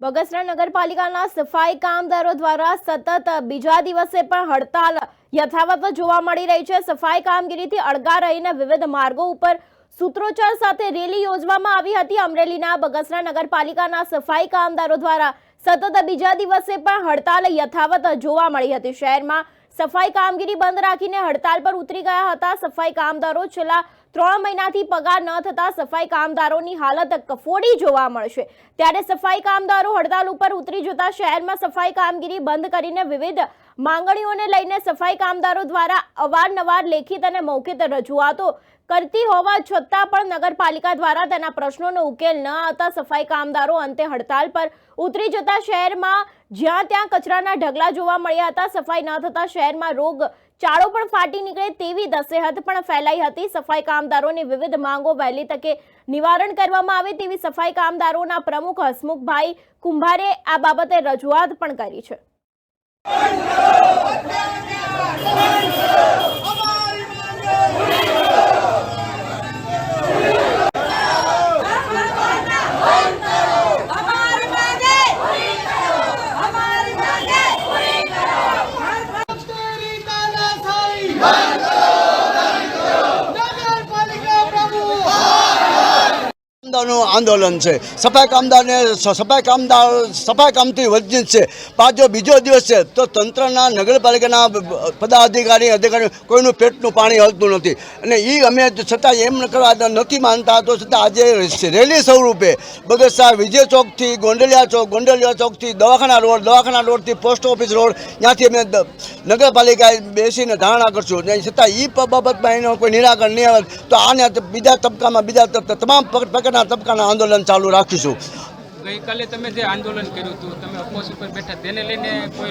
બગસરા નગરપાલિકાના સફાઈ કામદારો દ્વારા સતત બીજા દિવસે પણ હડતાલ યથાવત જોવા મળી રહી છે। સફાઈ કામગીરીથી અળગા રહીને વિવિધ માર્ગો ઉપર સૂત્રોચ્ચાર સાથે રેલી યોજવામાં આવી હતી। અમરેલીના બગસરા નગરપાલિકાના સફાઈ કામદારો દ્વારા સતત બીજા દિવસે પણ હડતાલ યથાવત જોવા મળી હતી। શહેરમાં સફાઈ કામગીરી બંધ રાખીને હડતાલ પર ઉતરી ગયા હતા। સફાઈ કામદારો છેલ્લા 3 મહિનાથી પગાર ન થતા સફાઈ કામદારોની હાલત કફોડી જોવા મળશે। ત્યારે સફાઈ કામદારો હડતાલ ઉપર ઉતરી જતા શહેરમાં સફાઈ કામગીરી બંધ કરીને વિવિધ માંગણીઓને લઈને સફાઈ કામદારો દ્વારા અવારનવાર લેખિત અને મૌખિક રજૂઆતો કરતી હોવા છતાં પણ નગરપાલિકા દ્વારા તેના પ્રશ્નોનો ઉકેલ ન આવતા સફાઈ કામદારો અંતે હડતાલ પર ઉતરી જતા શહેરમાં જ્યાં ત્યાં કચરાના ઢગલા જોવા મળ્યા હતા। સફાઈ ન થતા શહેરમાં રોગચાળો પણ ફાટી નીકળે તેવી દસેહત પણ ફેલાઈ હતી। સફાઈ કામદારોની વિવિધ માંગો વહેલી તકે નિવારણ કરવામાં આવે તેવી સફાઈ કામદારોના પ્રમુખ હસમુખભાઈ કુંભારે આ બાબતે રજૂઆત પણ કરી છે। आंदोलन है सफाई कामथी वंचित है। पाछो बीजो दिवस है तो तंत्रना नगरपालिकाना पदाधिकारी अधिकारी कोईनु पेटनु पाणी हलतुं नथी अने ई अमे छतां एम करवा नथी मानता तो छतां आज रेली स्वरूपे बगसरा विजय चौक थी गोंडलिया चौक थी दवाखाना रोड थी पोस्ट ऑफिस रोड त्याथी अमे नगरपालिकाए बेसीने धारणा करशुं छतां ई बाबतमां एनो कोई निराकरण नहीं आवे तो आने बीजा तबकामां बीजा तमाम प्रकारना तबकाना आंदोलन चालू राखीशुं। गई काले तमे जे आंदोलन कर्युं हतुं तमे अपोजिशन पर बैठा तेने लईने कोई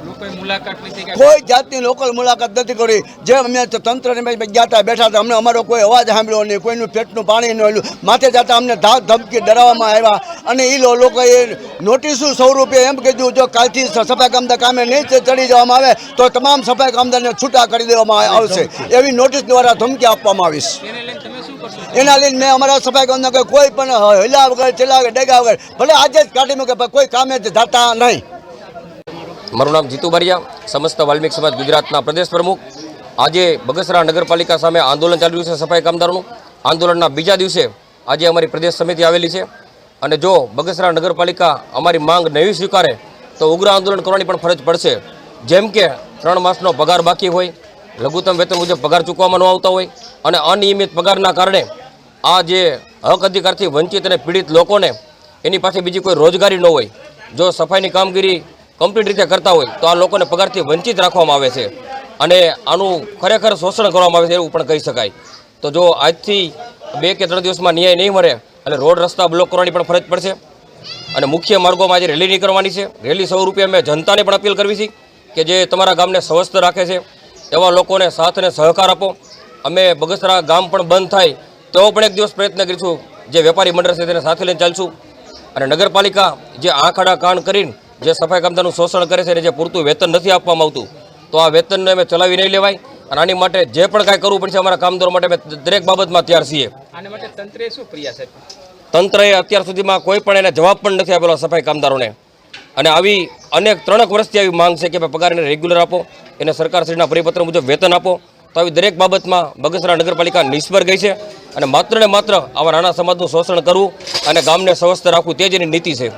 लोकोए मुलाकात लीधी के कोई जातनी लोकल मुलाकात नथी करी। जे अमे तंत्रने गया था बैठा था अमने अमारो कोई अवाज सांभळ्यो नहीं कोईनुं पेटनुं पाणी न हल्युं माथे जाता अमने धाक धमकी डराववामां આવ્યા અને ઈ લોકોએ નોટિસો સ્વરૂપે એમ કીધું જો કાલથી સફાઈ કામદાર કામે નહીં ચડી જવામાં આવે તો તમામ સફાઈ કામદારને છૂટા કરી દેવામાં આવશે એવી નોટિસ દ્વારા ધમકી આપવામાં આવી છે। एना लईने मैं अमरा सफाई कामदार कोई पण हिला वगर चला वगर डेगा वगर भले आज ज काढी मूके कोई कामे जाता नहीं। मारुं नाम जीतू बारिया समस्त वाल्मीक समाज गुजरातना प्रदेश प्रमुख। आज बगसरा नगरपालिका सामे आंदोलन चाली रह्युं छे। सफाई कामदारोनुं आंदोलनना बीजा दिवसे आज अमारी प्रदेश समिति आवेली छे अने जो बगसरा नगरपालिका अमारी मांग नहीं स्वीकारे तो उग्र आंदोलन करवानी पण फरज पड़शे। जेम के 3 मासनो पगार बाकी होय लघुत्तम वेतन मुजब पगार चूकवामां न आवता होय अने अनियमित पगारना कारणे आ जे हक अधिकारथी वंचित अने पीड़ित लोकोने एनी पासे बीजी कोई रोजगारी न होय जो सफाईनी कामगीरी कम्प्लीट रीते करता होय तो आ लोकोने पगारथी वंचित राखवामां आवे छे अने आनुं खरेखर शोषण करवामां आवे छे एवुं पण कही शकाय। तो जो आजथी 2 के 3 दिवसमां न्याय नहीं मळे अने रोड रस्ता ब्लॉक करवानी पण फरज पड़शे अने मुख्य मार्गोमां आज रेली करवानी छे। रेली स्वरूपे अमे जनताने पण अपील करवी छे के जे तमारा गामने स्वस्थ राखे छे एवा लोकोने साथ अने सहकार आपो। अमे बगसरा गाम पण बंद थाय तो पण एक दिवस प्रयत्न करीशुं जे वेपारी मंडळ छे तेने साथे लईने चालशुं अने नगरपालिका जे आंख आड़ा कान करीने जे सफाई कामदारनुं शोषण करे छे जे पूरतुं वेतन नथी आपवामां आवतुं तो आ वेतनने अमे चलावी नहीं लेवाय अने आनी माटे जे पण कांई करवुं पड़शे अमारा कामदारो माटे अमे दरेक बाबतमां तैयार छीए। आने माटे तंत्रे शुं प्रयास है? तंत्रए अत्यार सुधीमां कोई पण एने जवाब पण नथी आपेलो सफाई कामदारोने अने आवी अनेक 3 वर्षथी आवी मांग छे के पगार एने रेग्युलर आपो एने सरकारश्रीना परिपत्र मुजब वेतन आपो तो आई दरेक बाबतमां बगसरा नगरपालिका निष्फळ गई है और मात्र ने मात्र आवा नाना समाजनुं शोषण करवुं अने गामने स्वस्थ राखवुं ते ज एनी नीति है।